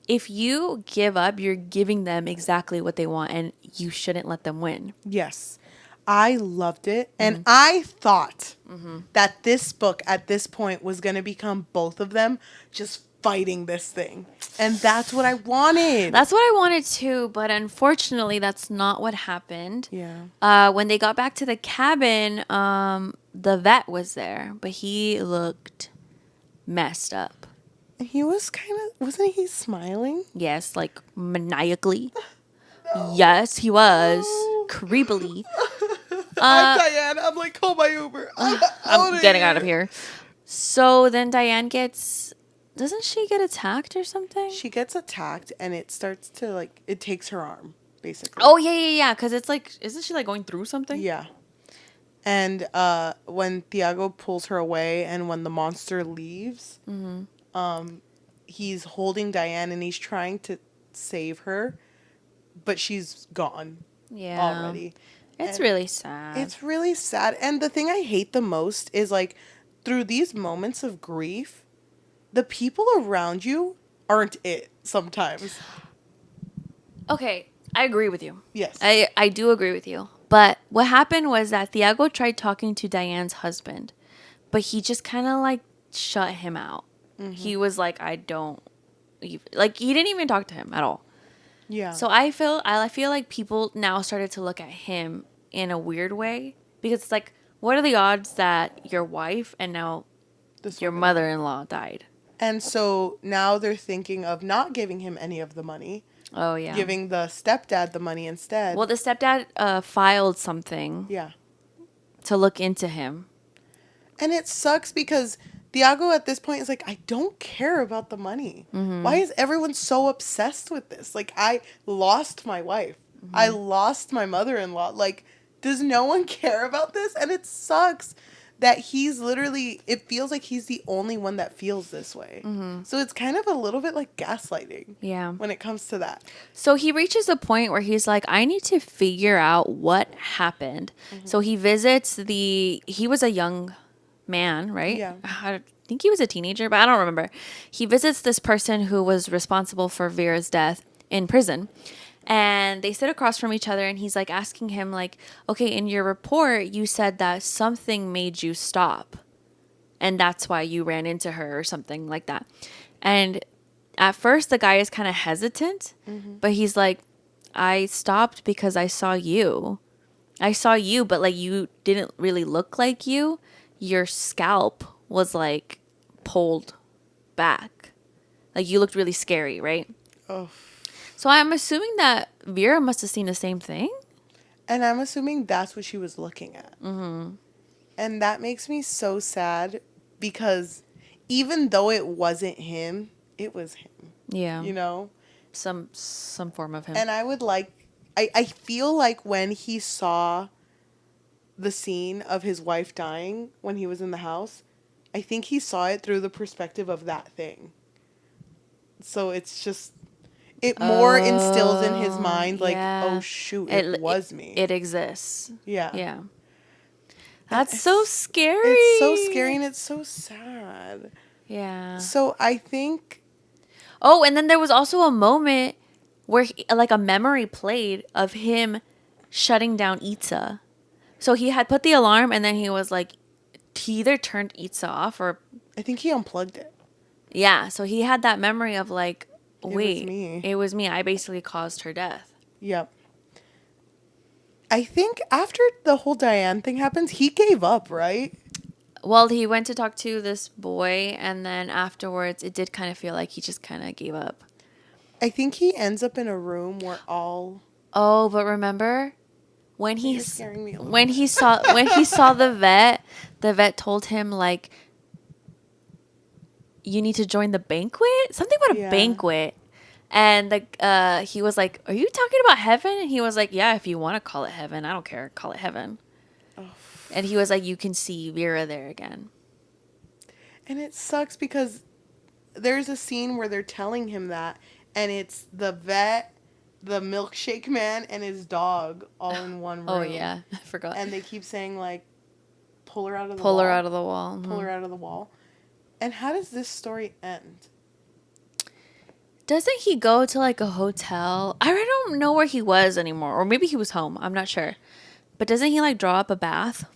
Speaker 2: if you give up, you're giving them exactly what they want, and you shouldn't let them win.
Speaker 1: Yes. I loved it. And I thought that this book at this point was going to become both of them just fighting this thing. And that's what I wanted.
Speaker 2: That's what I wanted too, but unfortunately, that's not what happened.
Speaker 1: Yeah.
Speaker 2: When they got back to the cabin, the vet was there, but he looked messed up.
Speaker 1: He was wasn't he smiling?
Speaker 2: Yes, like maniacally. No. Yes, he was. No. Creepily.
Speaker 1: I'm Diane. I'm like, call my Uber.
Speaker 2: I'm getting out of here. So then Diane doesn't she get attacked or something?
Speaker 1: She gets attacked and it starts to like, it takes her arm, basically.
Speaker 2: Oh, yeah. Because it's like, isn't she like going through something?
Speaker 1: Yeah. And when Thiago pulls her away and when the monster leaves, he's holding Diane and he's trying to save her, but she's gone already.
Speaker 2: It's really sad.
Speaker 1: It's really sad. And the thing I hate the most is like through these moments of grief, the people around you aren't it sometimes.
Speaker 2: Okay, I agree with you.
Speaker 1: Yes.
Speaker 2: I do agree with you. But what happened was that Thiago tried talking to Diane's husband, but he just kind of like shut him out. He was like, I don't even, like, he didn't even talk to him at all.
Speaker 1: Yeah.
Speaker 2: So I feel like people now started to look at him in a weird way because it's like, what are the odds that your wife and now your mother-in-law died?
Speaker 1: And so now they're thinking of not giving him any of the money.
Speaker 2: Oh, yeah.
Speaker 1: Giving the stepdad the money instead.
Speaker 2: Well, the stepdad filed something.
Speaker 1: Yeah.
Speaker 2: To look into him.
Speaker 1: And it sucks because Thiago at this point is like, I don't care about the money. Why is everyone so obsessed with this? Like, I lost my wife. I lost my mother-in-law. Like, does no one care about this? And it sucks that he's literally, it feels like he's the only one that feels this way. So it's kind of a little bit like gaslighting.
Speaker 2: Yeah.
Speaker 1: When it comes to that.
Speaker 2: So he reaches a point where he's like, I need to figure out what happened. So he visits he was a young man, right?
Speaker 1: Yeah.
Speaker 2: I think he was a teenager, but I don't remember. He visits this person who was responsible for Vera's death in prison. And they sit across from each other and he's like asking him like, okay, in your report, you said that something made you stop. And that's why you ran into her or something like that. And at first the guy is kind of hesitant, but he's like, I stopped because I saw you. I saw you, but like you didn't really look like you. Your scalp was like pulled back. Like you looked really scary, right?
Speaker 1: Oh.
Speaker 2: So I'm assuming that Vera must have seen the same thing.
Speaker 1: And I'm assuming that's what she was looking at.
Speaker 2: Mm-hmm.
Speaker 1: And that makes me so sad because even though it wasn't him, it was him.
Speaker 2: Yeah.
Speaker 1: You know?
Speaker 2: Some form of him.
Speaker 1: And I feel like when he saw the scene of his wife dying when he was in the house, I think he saw it through the perspective of that thing. So it's just, it more instills in his mind, like,
Speaker 2: yeah.
Speaker 1: oh shoot, it was me.
Speaker 2: It exists.
Speaker 1: Yeah.
Speaker 2: Yeah.
Speaker 1: And
Speaker 2: That's so scary.
Speaker 1: It's so scary and it's so sad.
Speaker 2: Yeah.
Speaker 1: So I think.
Speaker 2: Oh, and then there was also a moment where like a memory played of him shutting down Itza. So he had put the alarm and then he was like, he either turned Itza off or.
Speaker 1: I think he unplugged it.
Speaker 2: Yeah. So he had that memory of like, wait,
Speaker 1: it
Speaker 2: was me. I basically caused her death.
Speaker 1: Yep. I think after the whole Diane thing happens, he gave up, right?
Speaker 2: Well, he went to talk to this boy, and then afterwards, it did kind of feel like he just kind of gave up.
Speaker 1: I think he ends up in a room where all.
Speaker 2: Oh, but remember when
Speaker 1: You're scaring me a little
Speaker 2: when
Speaker 1: bit.
Speaker 2: he saw the vet told him like, you need to join the banquet, something about a banquet, and he was like, are you talking about heaven? And he was like, yeah, if you want to call it heaven, I don't care, call it heaven. Oh. And he was like, you can see Vera there again.
Speaker 1: And it sucks because there's a scene where they're telling him that, and it's the vet, the milkshake man, and his dog all in one room.
Speaker 2: Oh yeah, I forgot.
Speaker 1: And they keep saying like, pull her out of the
Speaker 2: wall.
Speaker 1: Pull
Speaker 2: her out of the wall.
Speaker 1: Pull her out of the wall. And how does this story end?
Speaker 2: Doesn't he go to like a hotel? I don't know where he was anymore. Or maybe he was home. I'm not sure. But doesn't he like draw up a bath?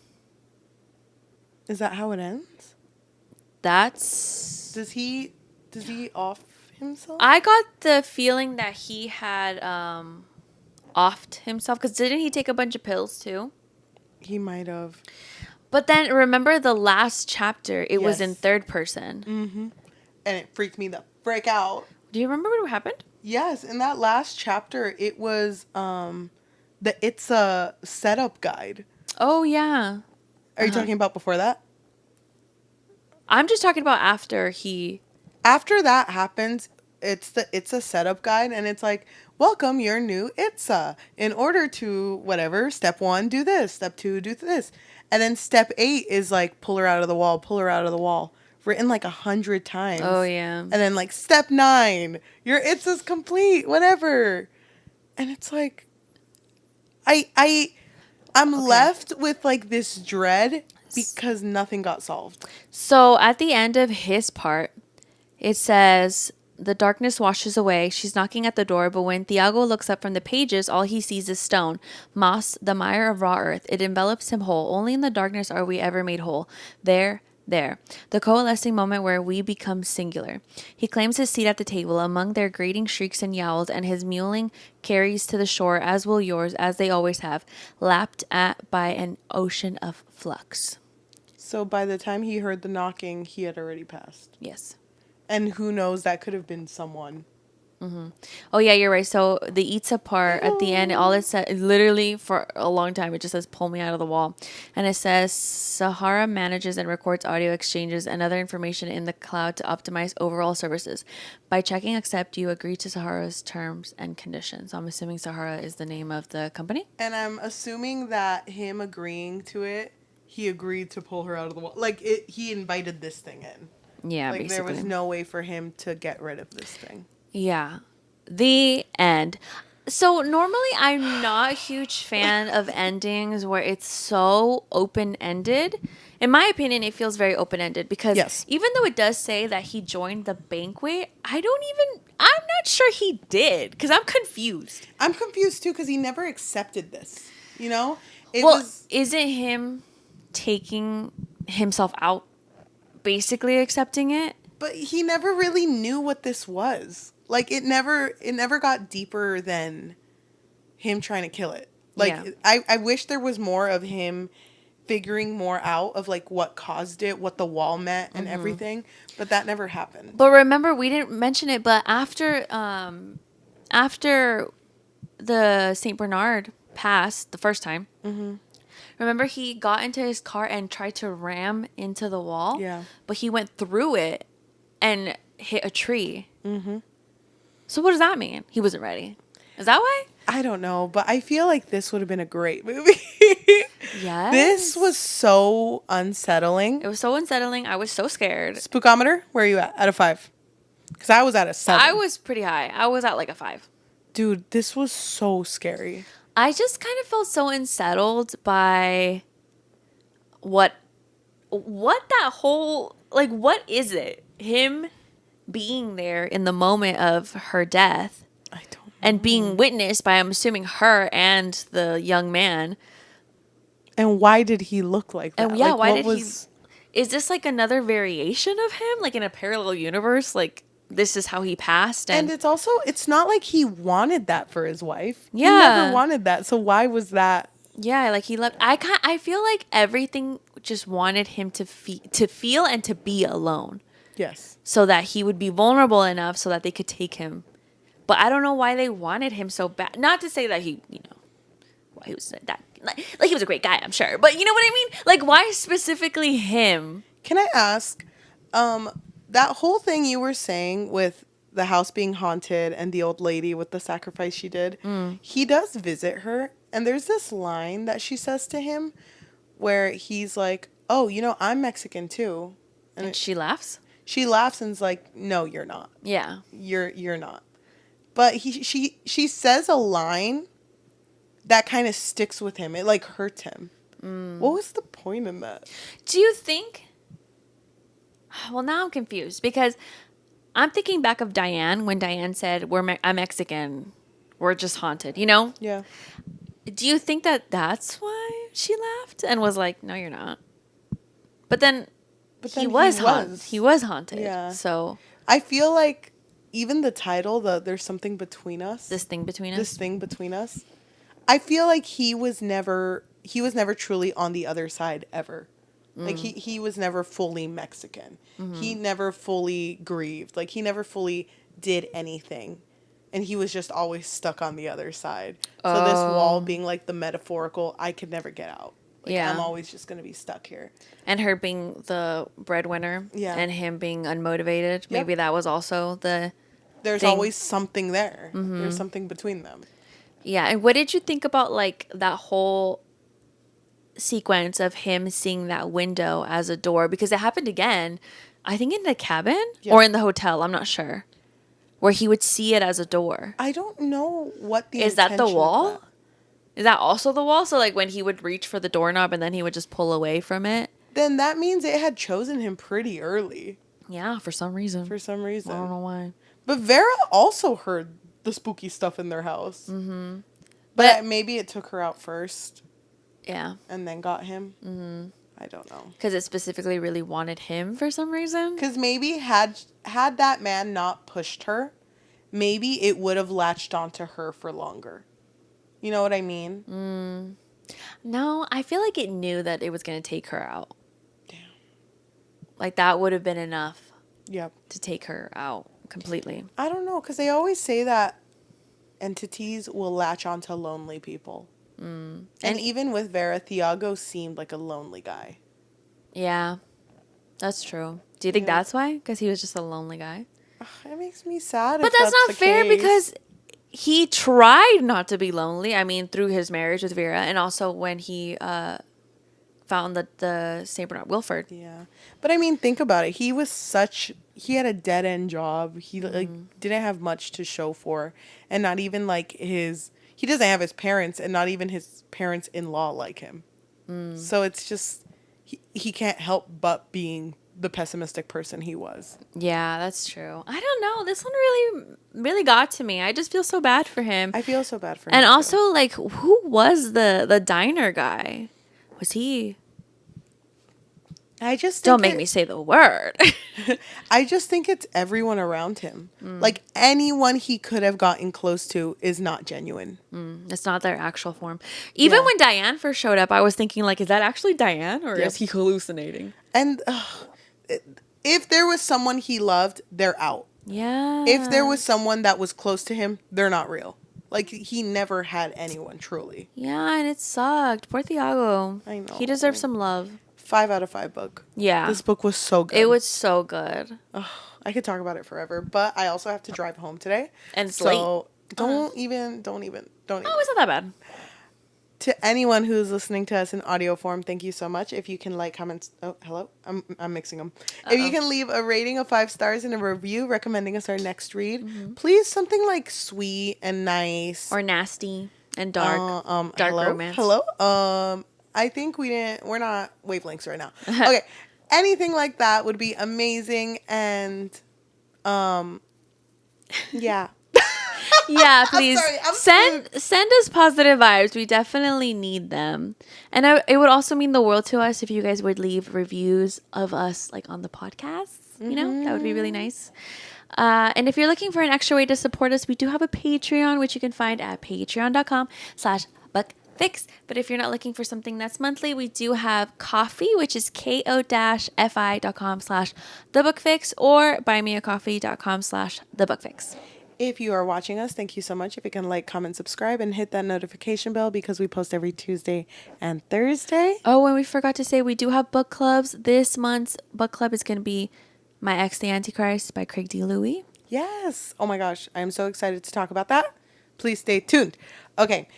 Speaker 1: Is that how it ends?
Speaker 2: That's...
Speaker 1: Does he off himself?
Speaker 2: I got the feeling that he had offed himself. Because didn't he take a bunch of pills too?
Speaker 1: He might have.
Speaker 2: But then remember the last chapter, it was in third person.
Speaker 1: Mm-hmm. And it freaked me the frick out.
Speaker 2: Do you remember what happened?
Speaker 1: Yes, in that last chapter, it was the Itza setup guide.
Speaker 2: Oh, yeah.
Speaker 1: Are you talking about before that?
Speaker 2: I'm just talking about after he...
Speaker 1: After that happens, it's the Itza setup guide, and it's like, welcome your new Itza. In order to, whatever, step 1, do this. Step 2, do this. And then step 8 is like, pull her out of the wall, pull her out of the wall. Written like 100 times.
Speaker 2: Oh, yeah.
Speaker 1: And then like, step 9, your Itza's complete, whatever. And it's like, I'm left with like this dread because nothing got solved.
Speaker 2: So at the end of his part, it says, the darkness washes away. She's knocking at the door, but when Thiago looks up from the pages, all he sees is stone, moss, the mire of raw earth. It envelops him whole. Only in the darkness are we ever made whole. There. The coalescing moment where we become singular. He claims his seat at the table among their grating shrieks and yowls, and his mewling carries to the shore, as will yours, as they always have, lapped at by an ocean of flux.
Speaker 1: So by the time he heard the knocking, he had already passed.
Speaker 2: Yes.
Speaker 1: And who knows, that could have been someone.
Speaker 2: Mm-hmm. Oh, yeah, you're right. So the Itza part at the end, all it said, literally for a long time, it just says, pull me out of the wall. And it says, Sahara manages and records audio exchanges and other information in the cloud to optimize overall services. By checking accept, you agree to Sahara's terms and conditions. So I'm assuming Sahara is the name of the company.
Speaker 1: And I'm assuming that him agreeing to it, he agreed to pull her out of the wall. Like, he invited this thing in.
Speaker 2: Yeah,
Speaker 1: like,
Speaker 2: basically.
Speaker 1: There was no way for him to get rid of this thing.
Speaker 2: Yeah. The end. So normally I'm not a huge fan of endings where it's so open-ended. In my opinion, it feels very open-ended because even though it does say that he joined the banquet, I'm not sure he did because I'm confused.
Speaker 1: I'm confused too because he never accepted this, you know?
Speaker 2: Isn't him taking himself out basically accepting it?
Speaker 1: But he never really knew what this was. Like, it never got deeper than him trying to kill it. Like, I wish there was more of him figuring more out of, like, what caused it, what the wall meant, and everything. But that never happened.
Speaker 2: But remember, we didn't mention it, but after after the Saint Bernard passed the first time, remember he got into his car and tried to ram into the wall?
Speaker 1: Yeah.
Speaker 2: But he went through it and hit a tree. So what does that mean? He wasn't ready. Is that why?
Speaker 1: I don't know, but I feel like this would have been a great movie.
Speaker 2: Yes.
Speaker 1: This was so unsettling.
Speaker 2: It was so unsettling. I was so scared.
Speaker 1: Spookometer, where are you at? Out of 5? Because I was at a 7.
Speaker 2: I was pretty high. I was at like a 5.
Speaker 1: Dude, this was so scary.
Speaker 2: I just kind of felt so unsettled by what that whole, like, what is it? Him being there in the moment of her death
Speaker 1: I don't know.
Speaker 2: and being witnessed by, I'm assuming, her and the young man.
Speaker 1: And why did he look like that?
Speaker 2: And yeah,
Speaker 1: like,
Speaker 2: why
Speaker 1: what
Speaker 2: did
Speaker 1: was...
Speaker 2: he? Is this like another variation of him, like in a parallel universe? Like this is how he passed,
Speaker 1: And it's also, it's not like he wanted that for his wife.
Speaker 2: Yeah.
Speaker 1: He never wanted that. So why was that?
Speaker 2: yeah, like he left. I feel like everything just wanted him to feel and to be alone,
Speaker 1: Yes.
Speaker 2: so that he would be vulnerable enough so that they could take him. But I don't know why they wanted him so bad. Not to say that he, why he was that. Like he was a great guy, I'm sure. But you know what I mean? Like, why specifically him?
Speaker 1: Can I ask, that whole thing you were saying with the house being haunted and the old lady with the sacrifice she did, he does visit her. And there's this line that she says to him where he's like, oh, I'm Mexican too.
Speaker 2: And she laughs?
Speaker 1: She laughs and's like, no, you're not.
Speaker 2: Yeah.
Speaker 1: You're not. But she says a line that kind of sticks with him. It like hurts him. What was the point in that?
Speaker 2: Do you think... Well, now I'm confused because I'm thinking back of Diane when Diane said, I'm Mexican. We're just haunted,
Speaker 1: Yeah.
Speaker 2: Do you think that that's why she laughed and was like, no, you're not? But then, he was haunted.
Speaker 1: Yeah.
Speaker 2: So
Speaker 1: I feel like even the title, There's Something Between Us.
Speaker 2: this thing between us.
Speaker 1: This thing between us. I feel like he was never truly on the other side ever. Like he was never fully Mexican. He never fully grieved. Like he never fully did anything. And he was just always stuck on the other side. So this wall being like the metaphorical, I could never get out. Like,
Speaker 2: Yeah.
Speaker 1: I'm always just going to be stuck here.
Speaker 2: And her being the breadwinner.
Speaker 1: Yeah.
Speaker 2: And him being unmotivated.
Speaker 1: Yep.
Speaker 2: Maybe that was also the
Speaker 1: There's
Speaker 2: thing.
Speaker 1: always something there. There's something between them.
Speaker 2: Yeah. And what did you think about like that whole sequence of him seeing that window as a door? Because it happened again, I think in the cabin or in the hotel. I'm not sure. Where he would see it as a door.
Speaker 1: I don't know what the
Speaker 2: Is that the
Speaker 1: intention of
Speaker 2: wall?
Speaker 1: that.
Speaker 2: Is that also the wall? So like when he would reach for the doorknob and then he would just pull away from it?
Speaker 1: Then that means it had chosen him pretty early
Speaker 2: Yeah, for some reason.
Speaker 1: for some reason.
Speaker 2: I don't know why.
Speaker 1: But Vera also heard the spooky stuff in their house. Mm-hmm. But maybe it took her out first
Speaker 2: Yeah.
Speaker 1: and then got him. Mm-hmm. I don't know.
Speaker 2: Because it specifically really wanted him for some reason.
Speaker 1: Because maybe had that man not pushed her, maybe it would have latched onto her for longer. You know what I mean?
Speaker 2: No, I feel like it knew that it was going to take her out.
Speaker 1: Damn.
Speaker 2: Like that would have been enough
Speaker 1: Yep.
Speaker 2: to take her out completely.
Speaker 1: I don't know, because they always say that entities will latch onto lonely people. And even with Vera, Thiago seemed like a lonely guy.
Speaker 2: Yeah, that's true. Do you think that's why? Because he was just a lonely guy?
Speaker 1: It makes me sad.
Speaker 2: But
Speaker 1: if
Speaker 2: that's not
Speaker 1: the
Speaker 2: fair
Speaker 1: case.
Speaker 2: because he tried not to be lonely. I mean, through his marriage with Vera and also when he found the St. Bernard Wilford.
Speaker 1: Yeah. But I mean, think about it. He had a dead end job. He didn't have much to show for. And not even like he doesn't have his parents and not even his parents-in-law like him. So it's just, he can't help but being the pessimistic person he was.
Speaker 2: Yeah, that's true. I don't know. This one really got to me. I just feel so bad for him.
Speaker 1: I feel so bad for him.
Speaker 2: And
Speaker 1: too.
Speaker 2: also, like, who was the diner guy? Was he?
Speaker 1: I just
Speaker 2: Don't
Speaker 1: think
Speaker 2: make me say the word.
Speaker 1: I just think it's everyone around him. Like anyone he could have gotten close to is not genuine.
Speaker 2: It's not their actual form. Even when Diane first showed up, I was thinking, like, is that actually Diane or is he hallucinating?
Speaker 1: And if there was someone he loved, they're out.
Speaker 2: Yeah.
Speaker 1: If there was someone that was close to him, they're not real. Like, he never had anyone, truly.
Speaker 2: Yeah, and it sucked. Poor Thiago.
Speaker 1: I know.
Speaker 2: He deserves some love.
Speaker 1: 5 out of 5 book.
Speaker 2: Yeah.
Speaker 1: This book was so good.
Speaker 2: It was so good.
Speaker 1: Ugh, I could talk about it forever, but I also have to drive home today.
Speaker 2: And it's
Speaker 1: so
Speaker 2: late.
Speaker 1: don't even.
Speaker 2: Oh, it's not that bad.
Speaker 1: To anyone who's listening to us in audio form, thank you so much. If you can like, comment. Oh, hello. I'm mixing them. If you can leave a rating of 5 stars and a review recommending us our next read, please, something like sweet and nice
Speaker 2: Or nasty and dark. Dark
Speaker 1: hello?
Speaker 2: romance.
Speaker 1: Hello. I think we're not wavelengths right now. Okay. Anything like that would be amazing. And yeah.
Speaker 2: Yeah, please
Speaker 1: I'm
Speaker 2: send us positive vibes. We definitely need them. And it would also mean the world to us if you guys would leave reviews of us like on the podcast. You know, that would be really nice. And if you're looking for an extra way to support us, we do have a Patreon, which you can find at patreon.com/bookfix. But if you're not looking for something that's monthly, we do have Coffee, which is ko-fi.com/thebookfix, or buymeacoffee.com/thebookfix.
Speaker 1: If you are watching us, thank you so much. If you can like, comment, subscribe, and hit that notification bell because we post every Tuesday and Thursday.
Speaker 2: Oh, and we forgot to say we do have book clubs. This month's book club is going to be My Ex the Antichrist by Craig D. Louis.
Speaker 1: Yes. Oh my gosh. I am so excited to talk about that. Please stay tuned. Okay.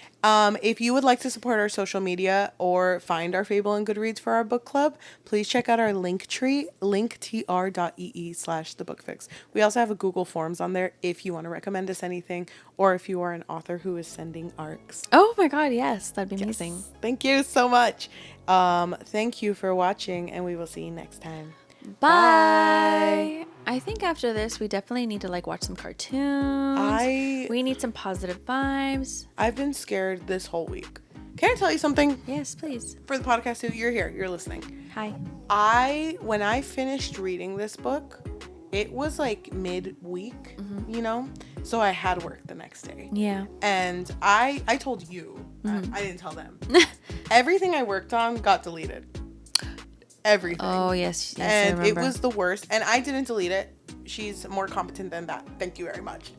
Speaker 1: If you would like to support our social media or find our Fable and Goodreads for our book club, please check out our link tree, linktr.ee/thebookfix. We also have a Google Forms on there if you want to recommend us anything, or if you are an author who is sending arcs.
Speaker 2: Oh my God, yes. That'd be amazing.
Speaker 1: Thank you so much. Thank you for watching, and we will see you next time.
Speaker 2: Bye. I think after this, we definitely need to like watch some cartoons. We need some positive vibes.
Speaker 1: I've been scared this whole week. Can I tell you something?
Speaker 2: Yes, please.
Speaker 1: For the podcast too, you're here, you're listening.
Speaker 2: Hi.
Speaker 1: When I finished reading this book, it was like midweek, you know? So I had work the next day.
Speaker 2: Yeah.
Speaker 1: And I told you, I didn't tell them. Everything I worked on got deleted. Everything.
Speaker 2: Oh, yes.
Speaker 1: And
Speaker 2: I remember.
Speaker 1: it was the worst. And I didn't delete it. She's more competent than that. Thank you very much.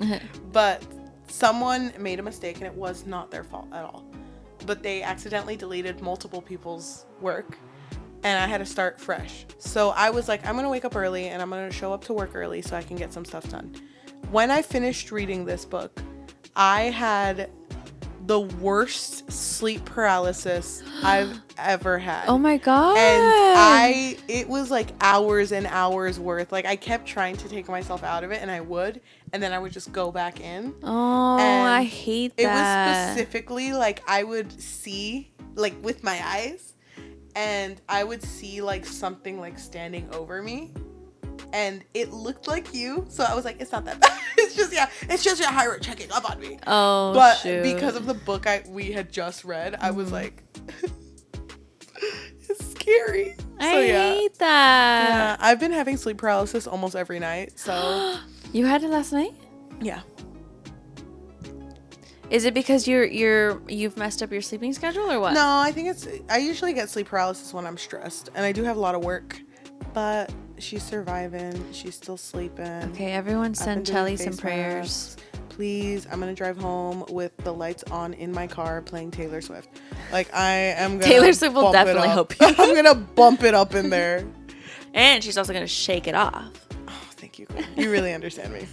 Speaker 1: But someone made a mistake, and it was not their fault at all. But they accidentally deleted multiple people's work, and I had to start fresh. So I was like, I'm going to wake up early, and I'm going to show up to work early so I can get some stuff done. When I finished reading this book, I had the worst sleep paralysis I've ever had.
Speaker 2: Oh my God.
Speaker 1: And it was like hours and hours worth. Like, I kept trying to take myself out of it, and I would, and then I would just go back in.
Speaker 2: Oh,
Speaker 1: and
Speaker 2: I hate that.
Speaker 1: It was specifically like I would see, like with my eyes, and I would see like something like standing over me. And it looked like you, so I was like, it's not that bad. It's just your heart rate checking up on me.
Speaker 2: Oh,
Speaker 1: but
Speaker 2: shoot.
Speaker 1: Because of the book we had just read, I was like, it's scary.
Speaker 2: I hate that.
Speaker 1: Yeah, I've been having sleep paralysis almost every night. So
Speaker 2: you had it last night?
Speaker 1: Yeah.
Speaker 2: Is it because you've messed up your sleeping schedule or what?
Speaker 1: No, I think I usually get sleep paralysis when I'm stressed, and I do have a lot of work, but she's surviving. She's still sleeping.
Speaker 2: Okay, everyone send Telly some prayers.
Speaker 1: Please, I'm going to drive home with the lights on in my car playing Taylor Swift. Like, I am going to
Speaker 2: Taylor Swift will definitely help you.
Speaker 1: I'm going to bump it up in there.
Speaker 2: And she's also going to shake it off.
Speaker 1: Oh, thank you. You really understand me.